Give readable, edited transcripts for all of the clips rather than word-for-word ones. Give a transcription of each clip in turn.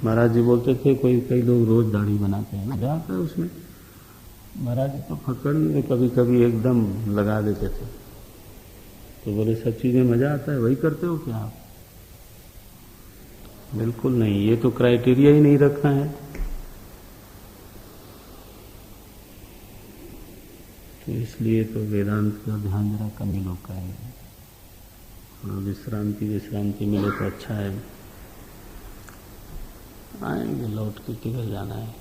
महाराज जी बोलते थे कई लोग रोज दाढ़ी बनाते हैं, मजा आता है उसमें। महाराज जी तो फकड़ में कभी कभी एकदम लगा देते थे। तो बोले सब चीजें मजा आता है, वही करते हो क्या आप? बिल्कुल नहीं, ये तो क्राइटेरिया ही नहीं रखना है। तो इसलिए तो वेदांत का ध्यान जरा कम ही लोग करेंगे। और विश्रांति मिले तो अच्छा है। आएंगे, लौट के किधर जाना है।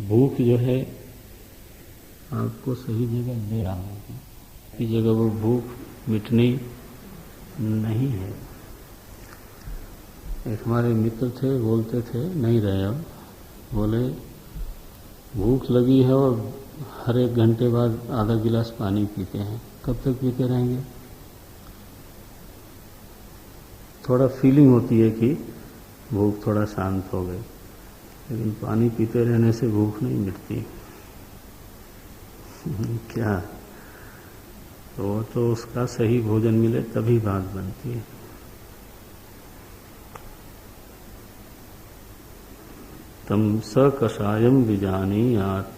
भूख जो है आपको सही जगह ले रहा है, की जगह वो भूख मिटनी नहीं है। एक हमारे मित्र थे, बोलते थे, नहीं रहे अब, बोले भूख लगी है और हर 1 घंटे बाद आधा गिलास पानी पीते हैं, कब तक पीते रहेंगे? थोड़ा फीलिंग होती है कि भूख थोड़ा शांत हो गई, लेकिन पानी पीते रहने से भूख नहीं मिटती। क्या? तो उसका सही भोजन मिले तभी बात बनती है। तम स कषायम विजानीयात्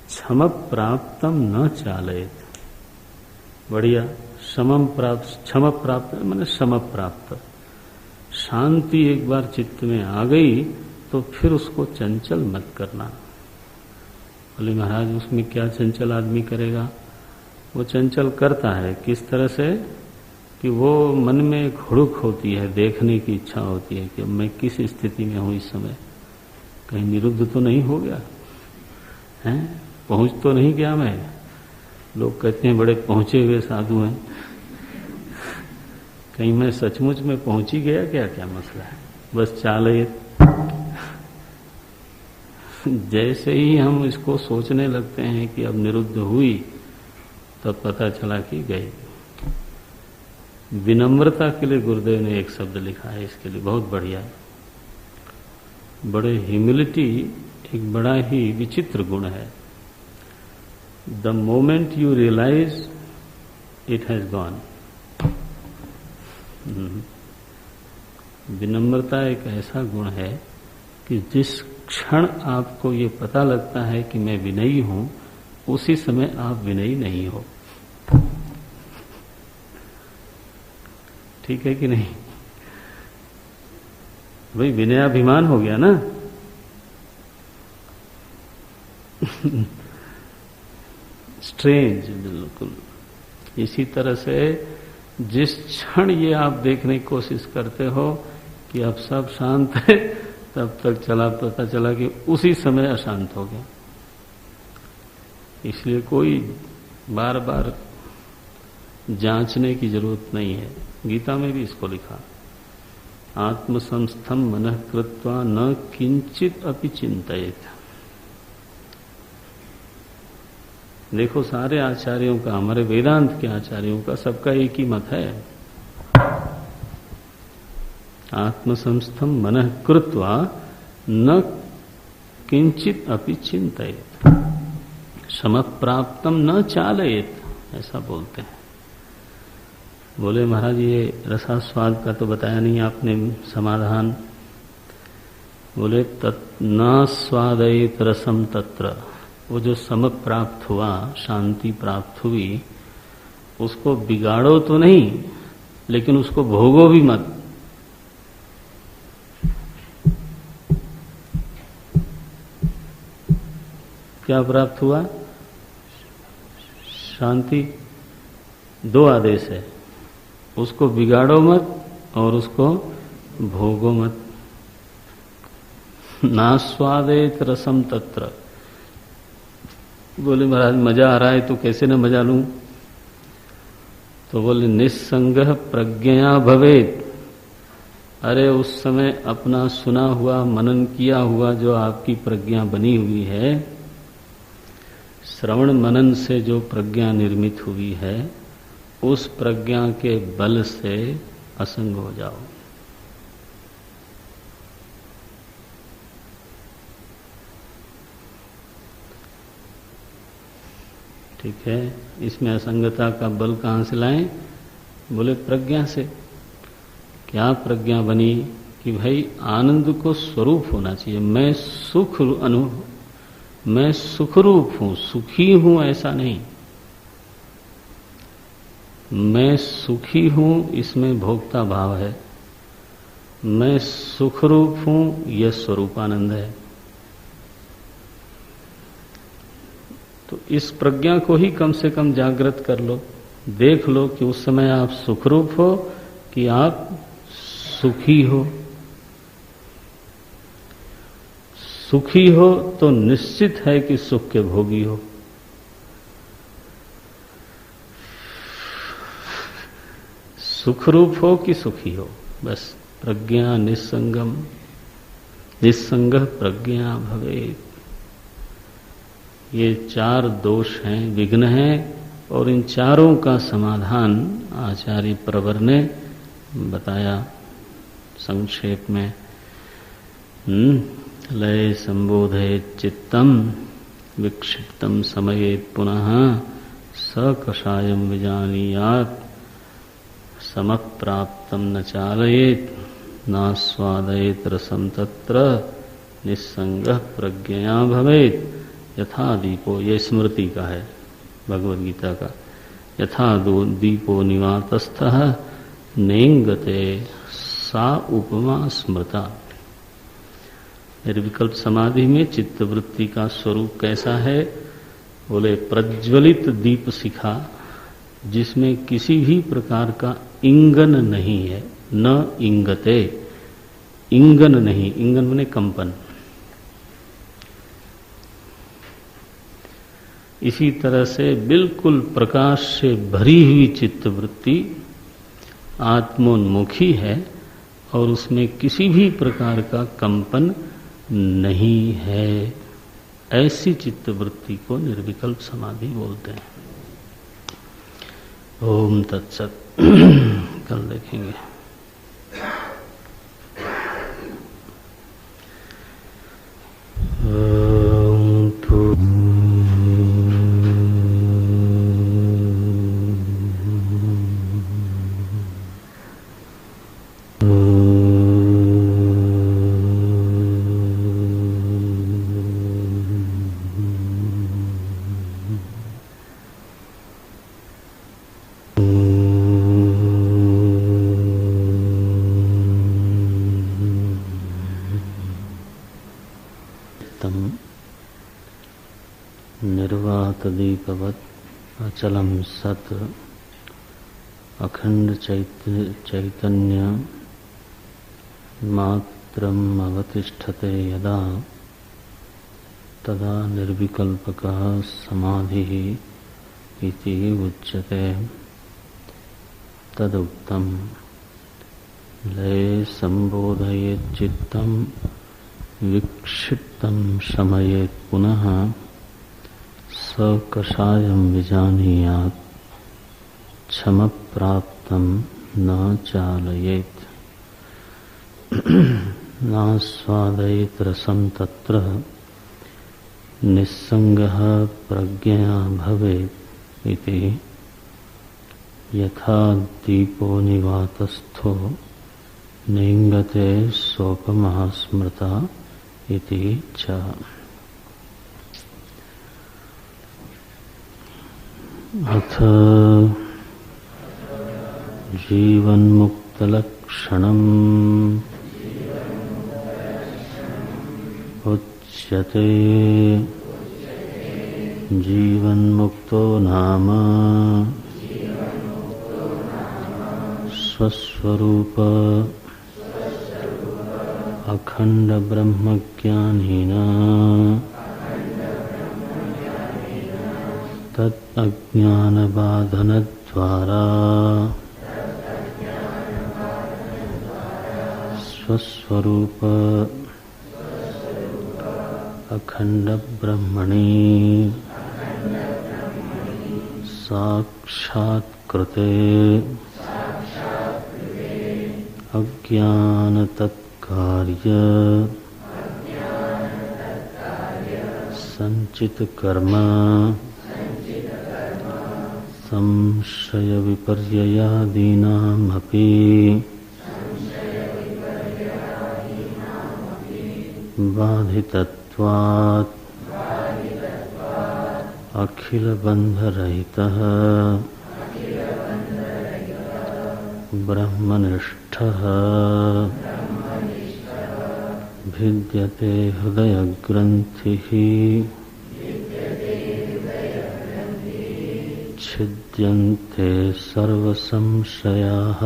क्षम प्राप्तम न चालयेत। बढ़िया। क्षम प्राप्त मैंने सम प्राप्त। शांति एक बार चित्त में आ गई तो फिर उसको चंचल मत करना। बोले महाराज उसमें क्या चंचल आदमी करेगा? वो चंचल करता है किस तरह से कि वो मन में एक हुड़क होती है, देखने की इच्छा होती है कि मैं किस स्थिति में हूं इस समय, कहीं निरुद्ध तो नहीं हो गया हैं, पहुंच तो नहीं गया मैं। लोग कहते हैं बड़े पहुंचे हुए साधु हैं, कहीं मैं सचमुच में पहुंच ही गया क्या? क्या मसला है? बस चाले। जैसे ही हम इसको सोचने लगते हैं कि अब निरुद्ध हुई, तब पता चला कि गई। विनम्रता के लिए गुरुदेव ने एक शब्द लिखा है, इसके लिए बहुत बढ़िया है। बड़े ह्यूमिलिटी एक बड़ा ही विचित्र गुण है। The moment you realise it has gone. विनम्रता एक ऐसा गुण है कि जिस क्षण आपको ये पता लगता है कि मैं विनयी हूं, उसी समय आप विनयी नहीं हो। ठीक है कि नहीं? भाई विनयाभिमान हो गया ना। स्ट्रेंज, बिल्कुल। इसी तरह से जिस क्षण ये आप देखने की कोशिश करते हो कि अब सब शांत है, तब तक पता चला कि उसी समय अशांत हो गया। इसलिए कोई बार बार जांचने की जरूरत नहीं है। गीता में भी इसको लिखा, आत्मसंस्थम मनः कृत्वा न किंचित अपि चिंतयेत। देखो सारे आचार्यों का, हमारे वेदांत के आचार्यों का, सबका एक ही मत है, आत्मसंस्थम मनः कृत्वा न किंचित अपि चिंतयेत सम प्राप्तम न चालयेत, ऐसा बोलते हैं। बोले महाराज ये रसास्वाद का तो बताया नहीं आपने समाधान। बोले न स्वादयेत रसम तत्र, वो जो सम प्राप्त हुआ, शांति प्राप्त हुई, उसको बिगाड़ो तो नहीं, लेकिन उसको भोगो भी मत। क्या प्राप्त हुआ? शांति। 2 आदेश है, उसको बिगाड़ो मत और उसको भोगो मत। नास्वादेत रसम तत्र। बोले महाराज मजा आ रहा है तो कैसे न मजा लूं? तो बोले निस्संगः प्रज्ञया भवेत। अरे उस समय अपना सुना हुआ, मनन किया हुआ जो आपकी प्रज्ञा बनी हुई है, श्रवण मनन से जो प्रज्ञा निर्मित हुई है, उस प्रज्ञा के बल से असंग हो जाओ। ठीक है, इसमें असंगता का बल कहां से लाएं? बोले प्रज्ञा से। क्या प्रज्ञा बनी? कि भाई आनंद को स्वरूप होना चाहिए। मैं मैं सुखरूप हूं, सुखी हूं ऐसा नहीं। मैं सुखी हूं इसमें भोक्ता भाव है, मैं सुखरूप हूं यह स्वरूपानंद है। तो इस प्रज्ञा को ही कम से कम जागृत कर लो, देख लो कि उस समय आप सुखरूप हो कि आप सुखी हो। सुखी हो तो निश्चित है कि सुख के भोगी हो। सुखरूप हो कि सुखी हो, बस प्रज्ञा निस्संगम, निस्संगः प्रज्ञा भवेत्। ये 4 दोष हैं, विघ्न हैं, और इन चारों का समाधान आचार्य प्रवर ने बताया संक्षेप में। लय संबोधे चित्तम विक्षिप्तम समयेत पुनः सकषायम विजानीयात् समप्राप्तम न चालयेत नास्वादयेत रसम तत्र निस्संगः प्रज्ञया भवेत्। यथा दीपो, ये स्मृति का है भगवद गीता का। यथा दीपो निवातस्थः नेंगते सा उपमा स्मृता। निर्विकल्प समाधि में चित्तवृत्ति का स्वरूप कैसा है? बोले प्रज्वलित दीप शिखा, जिसमें किसी भी प्रकार का इंगन नहीं है। न इंगते, इंगन नहीं, इंगन माने कंपन। इसी तरह से बिल्कुल प्रकाश से भरी हुई चित्तवृत्ति आत्मोन्मुखी है और उसमें किसी भी प्रकार का कंपन नहीं है। ऐसी चित्तवृत्ति को निर्विकल्प समाधि बोलते हैं। ओम तत्सत। कल देखेंगे। निर्वात दीपवत अचलम सत अखंड चैतन्य मात्रम अवतिष्ठते यदा तदा निर्विकल्पकः समाधिः इति उच्यते। तदुक्तम् लये संबोधयेत् चित्तं विक्षिप्तं शमयेत् पुनः सकषायं विजानीयात् क्षमप्राप्तं न चालयेत् नास्वादयेत् रसं तत्र निस्संगः प्रज्ञया भवेत् इति। यथा दीपो निवातस्थो नेंगते सोपमा स्मृता इति च। अथ जीवन्मुक्तलक्षणम् उच्यते। जीवन्मुक्तो नाम स्वस्वरूप अखंड ब्रह्मज्ञानेन तत् अज्ञानबाधनद्वारा स्वस्वरूप अखंड ब्रह्मणि साक्षात्कृते अज्ञान तत्कार्य संचित कर्म संशय विपर्ययादीनामपि बाधितत्वात् अखिलबन्धरहितः ब्रह्मनिष्ठः भिद्यते हृदयग्रन्थिः छिद्यन्ते सर्वसंशयाः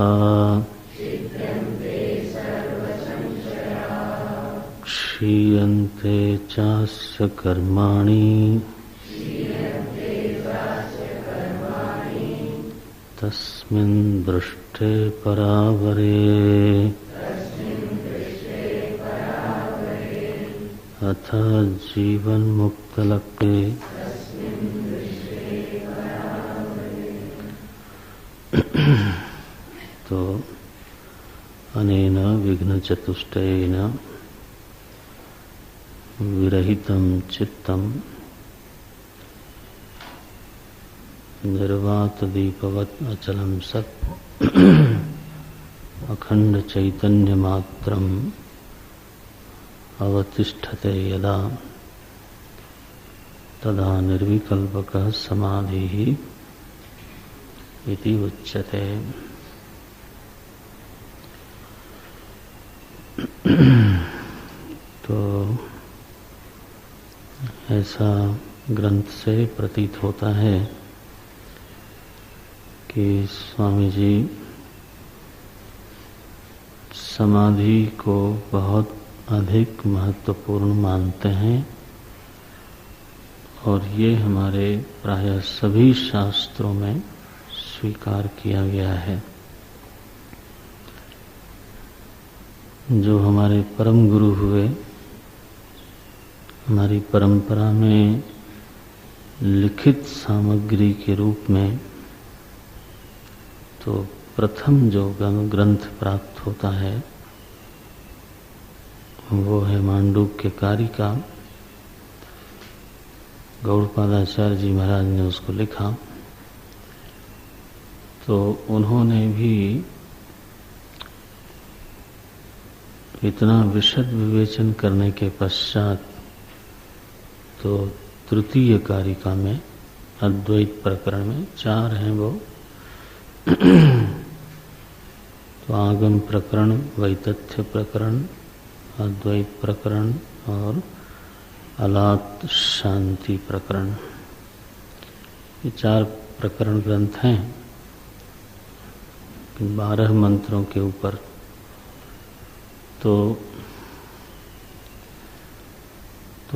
क्षीयन्ते चास्य कर्माणि तस्मिन् दृष्टे परावरे अथ जीवन्मुक्तलक्ष्ये तो अनेन विघ्नचतुष्टयेन विरहितं चित्तं निर्वातदीपवत् अचलं सत् अखंड चैतन्यमात्रम् अवतिष्ठते यदा तदा निर्विकल्पकः समाधिः इति उच्यते। तो ऐसा ग्रंथ से प्रतीत होता है कि स्वामी जी समाधि को बहुत अधिक महत्वपूर्ण मानते हैं और ये हमारे प्रायः सभी शास्त्रों में स्वीकार किया गया है। जो हमारे परम गुरु हुए, हमारी परंपरा में लिखित सामग्री के रूप में तो प्रथम जो ग्रंथ प्राप्त होता है वो है मांडूक्य कारिका। गौड़पादाचार्य जी महाराज ने उसको लिखा, तो उन्होंने भी इतना विशद विवेचन करने के पश्चात तो तृतीय कारिका में अद्वैत प्रकरण में 4 हैं वो, तो आगम प्रकरण, वैतथ्य प्रकरण, अद्वैत प्रकरण और अलात शांति प्रकरण, ये 4 प्रकरण ग्रंथ हैं 12 मंत्रों के ऊपर। तो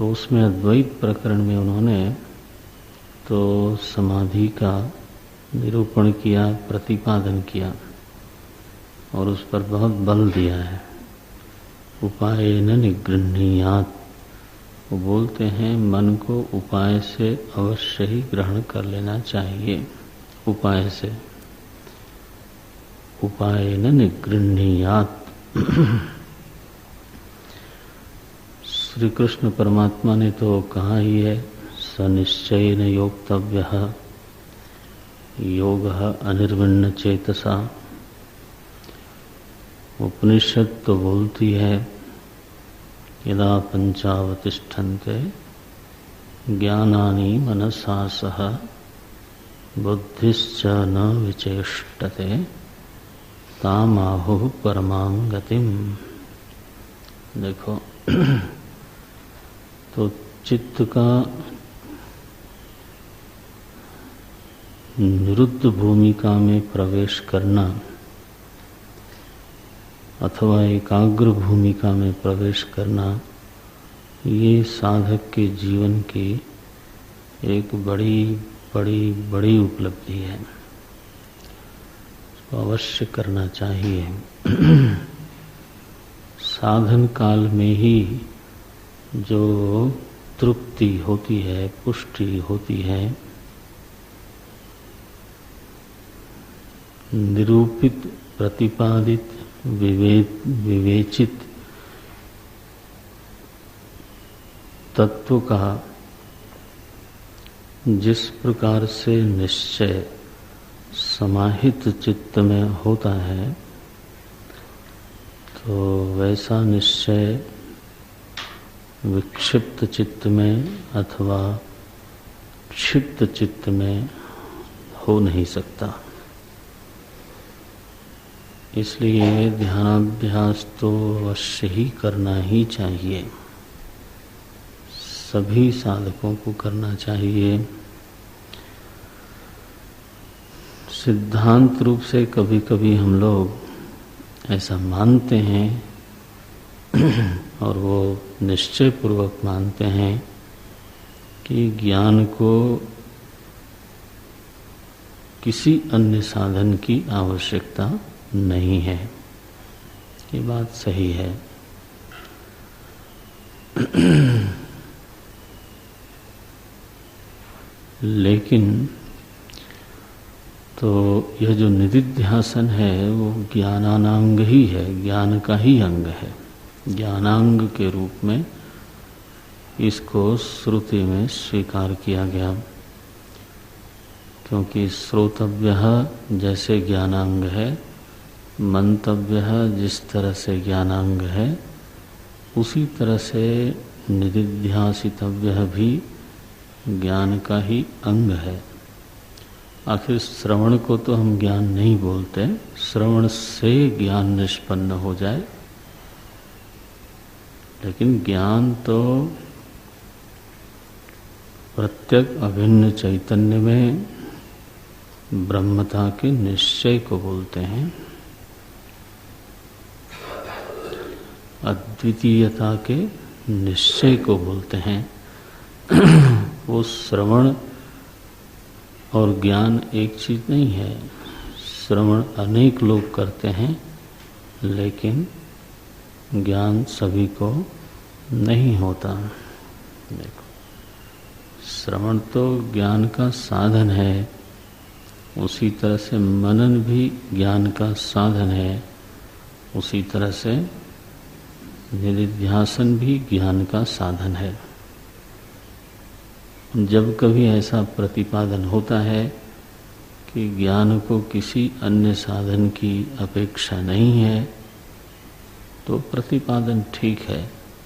उसमें अद्वैत प्रकरण में उन्होंने तो समाधि का निरूपण किया, प्रतिपादन किया और उस पर बहुत बल दिया है। उपायेन निगृह्णीयात्, वो बोलते हैं मन को उपाय से अवश्य ही ग्रहण कर लेना चाहिए। उपाय से, उपायेन निगृह्णीयात्। श्री कृष्ण परमात्मा ने तो कहा ही है, सनिश्चयेन योक्तव्यः योगः अनिर्विण्ण चेतसा। उपनिषद तो बोलती है यदा पंचावतिष्ठन्ते ज्ञानानि मनसा सह बुद्धिश्च न विचेष्टते तामाहुः परमां गतिम्। देखो तो चित्त का निरुद्ध भूमिका में प्रवेश करना अथवा एकाग्र भूमिका में प्रवेश करना, ये साधक के जीवन की एक बड़ी बड़ी बड़ी उपलब्धि है। इसको अवश्य करना चाहिए। साधन काल में ही जो तृप्ति होती है, पुष्टि होती है, निरूपित, प्रतिपादित, विवेचित तत्व का जिस प्रकार से निश्चय समाहित चित्त में होता है, तो वैसा निश्चय विक्षिप्त चित्त में अथवा क्षिप्त चित्त में हो नहीं सकता। इसलिए ध्यानाभ्यास तो अवश्य ही करना ही चाहिए, सभी साधकों को करना चाहिए। सिद्धांत रूप से कभी कभी हम लोग ऐसा मानते हैं और वो निश्चय पूर्वक मानते हैं कि ज्ञान को किसी अन्य साधन की आवश्यकता नहीं है। ये बात सही है। लेकिन तो यह जो निदिध्यासन है वो ज्ञानानांग ही है, ज्ञान का ही अंग है। ज्ञानांग के रूप में इसको श्रुति में स्वीकार किया गया, क्योंकि श्रोतव्य जैसे ज्ञानांग है, मंतव्य जिस तरह से ज्ञानांग है, उसी तरह से निदिध्यासितव्य भी ज्ञान का ही अंग है। आखिर श्रवण को तो हम ज्ञान नहीं बोलते, श्रवण से ज्ञान निष्पन्न हो जाए, लेकिन ज्ञान तो प्रत्यक अभिन्न चैतन्य में ब्रह्मता के निश्चय को बोलते हैं, अद्वितीयता के निश्चय को बोलते हैं। वो श्रवण और ज्ञान एक चीज नहीं है। श्रवण अनेक लोग करते हैं, लेकिन ज्ञान सभी को नहीं होता। देखो, श्रवण तो ज्ञान का साधन है, उसी तरह से मनन भी ज्ञान का साधन है, उसी तरह से निदिध्यासन भी ज्ञान का साधन है। जब कभी ऐसा प्रतिपादन होता है कि ज्ञान को किसी अन्य साधन की अपेक्षा नहीं है, तो प्रतिपादन ठीक है,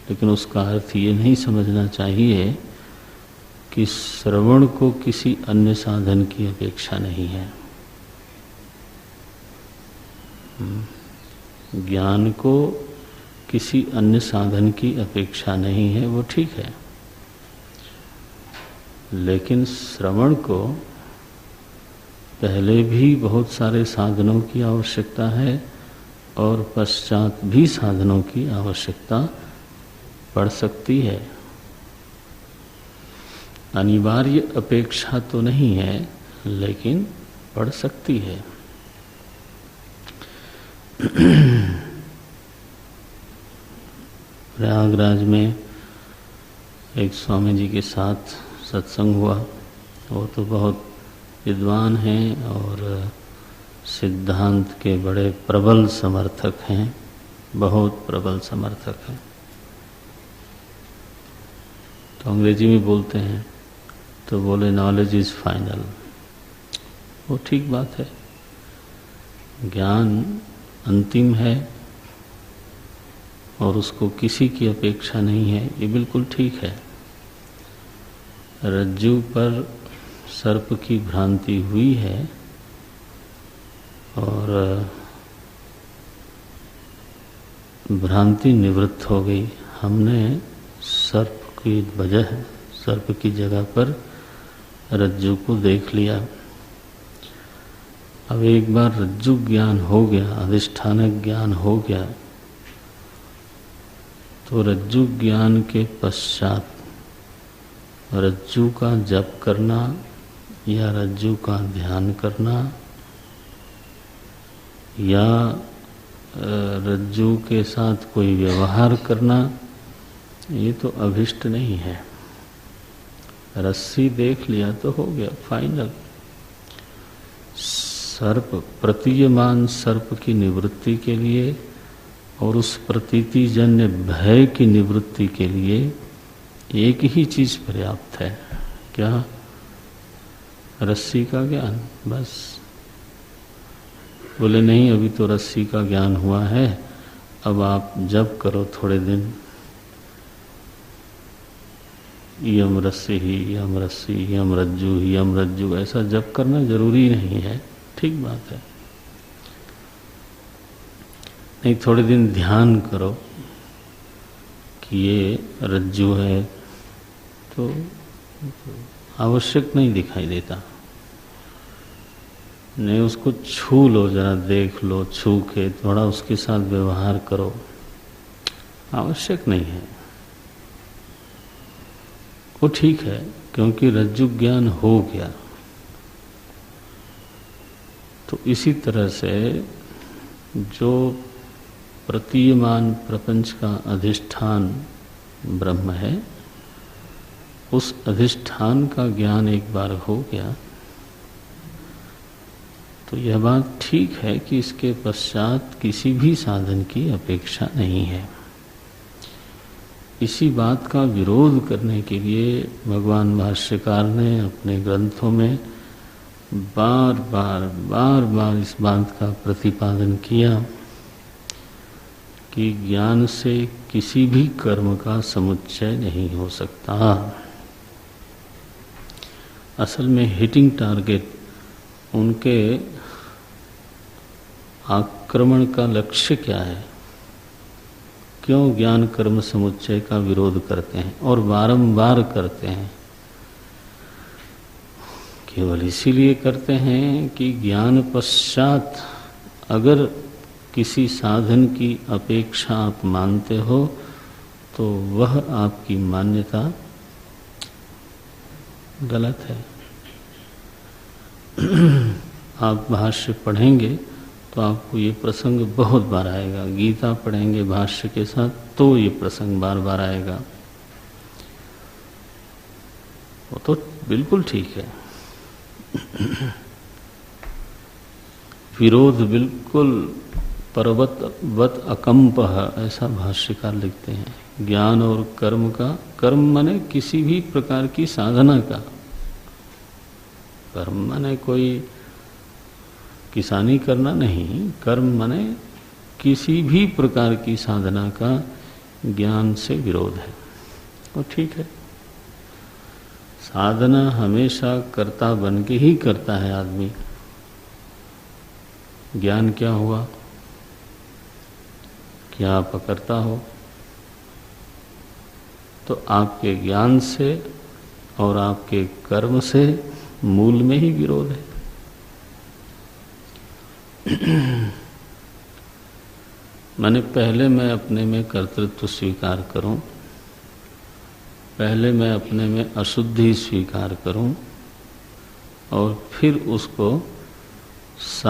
लेकिन उसका अर्थ ये नहीं समझना चाहिए कि श्रवण को किसी अन्य साधन की अपेक्षा नहीं है। ज्ञान को किसी अन्य साधन की अपेक्षा नहीं है, वो ठीक है, लेकिन श्रवण को पहले भी बहुत सारे साधनों की आवश्यकता है और पश्चात भी साधनों की आवश्यकता पड़ सकती है। अनिवार्य अपेक्षा तो नहीं है, लेकिन पड़ सकती है। प्रयागराज में एक स्वामी जी के साथ सत्संग हुआ। वो तो बहुत विद्वान हैं और सिद्धांत के बड़े प्रबल समर्थक हैं, बहुत प्रबल समर्थक हैं। तो अंग्रेजी में बोलते हैं तो बोले नॉलेज इज फाइनल। वो ठीक बात है, ज्ञान अंतिम है और उसको किसी की अपेक्षा नहीं है, ये बिल्कुल ठीक है। रज्जु पर सर्प की भ्रांति हुई है और भ्रांति निवृत्त हो गई। हमने सर्प की वजह, सर्प की जगह पर रज्जु को देख लिया। अब एक बार रज्जु ज्ञान हो गया, अधिष्ठानक ज्ञान हो गया, तो रज्जु ज्ञान के पश्चात रज्जु का जप करना या रज्जु का ध्यान करना या रज्जु के साथ कोई व्यवहार करना, ये तो अभिष्ट नहीं है। रस्सी देख लिया तो हो गया, फाइनल। सर्प, प्रतीयमान सर्प की निवृत्ति के लिए और उस प्रतीति जन्य भय की निवृत्ति के लिए एक ही चीज पर्याप्त है। क्या? रस्सी का ज्ञान, बस। बोले नहीं, अभी तो रस्सी का ज्ञान हुआ है, अब आप जप करो थोड़े दिन। यम रस्सी ही यम रस्सी, यम रज्जु ही यम रज्जु, ऐसा जप करना जरूरी नहीं है, ठीक बात है। नहीं, थोड़े दिन ध्यान करो कि ये रज्जु है, तो आवश्यक नहीं दिखाई देता। नहीं, उसको छू लो, जरा देख लो, छू के थोड़ा उसके साथ व्यवहार करो, आवश्यक नहीं है, वो ठीक है, क्योंकि रज्जु ज्ञान हो गया। तो इसी तरह से जो प्रतीयमान प्रपंच का अधिष्ठान ब्रह्म है, उस अधिष्ठान का ज्ञान एक बार हो गया तो यह बात ठीक है कि इसके पश्चात किसी भी साधन की अपेक्षा नहीं है। इसी बात का विरोध करने के लिए भगवान भाष्यकार ने अपने ग्रंथों में बार बार इस बात का प्रतिपादन किया कि ज्ञान से किसी भी कर्म का समुच्चय नहीं हो सकता। असल में हिटिंग टारगेट उनके आक्रमण का लक्ष्य क्या है, क्यों ज्ञान कर्म समुच्चय का विरोध करते हैं और बारंबार करते हैं? केवल इसीलिए करते हैं कि ज्ञान पश्चात अगर किसी साधन की अपेक्षा आप मानते हो तो वह आपकी मान्यता गलत है। आप भाष्य पढ़ेंगे तो आपको ये प्रसंग बहुत बार आएगा, गीता पढ़ेंगे भाष्य के साथ तो ये प्रसंग बार बार आएगा। वो तो बिल्कुल ठीक है, विरोध बिल्कुल पर्वतवत अकंपः, ऐसा भाष्यकार लिखते हैं। ज्ञान और कर्म का, कर्म माने किसी भी प्रकार की साधना का, कर्म माने कोई किसानी करना नहीं, कर्म माने किसी भी प्रकार की साधना का ज्ञान से विरोध है। और ठीक है, साधना हमेशा कर्ता बन के ही करता है आदमी। ज्ञान क्या हुआ कि आप अकर्ता हो, तो आपके ज्ञान से और आपके कर्म से मूल में ही विरोध है। मैंने पहले मैं अपने में कर्तृत्व स्वीकार करूं, पहले मैं अपने में अशुद्धि स्वीकार करूं और फिर उसको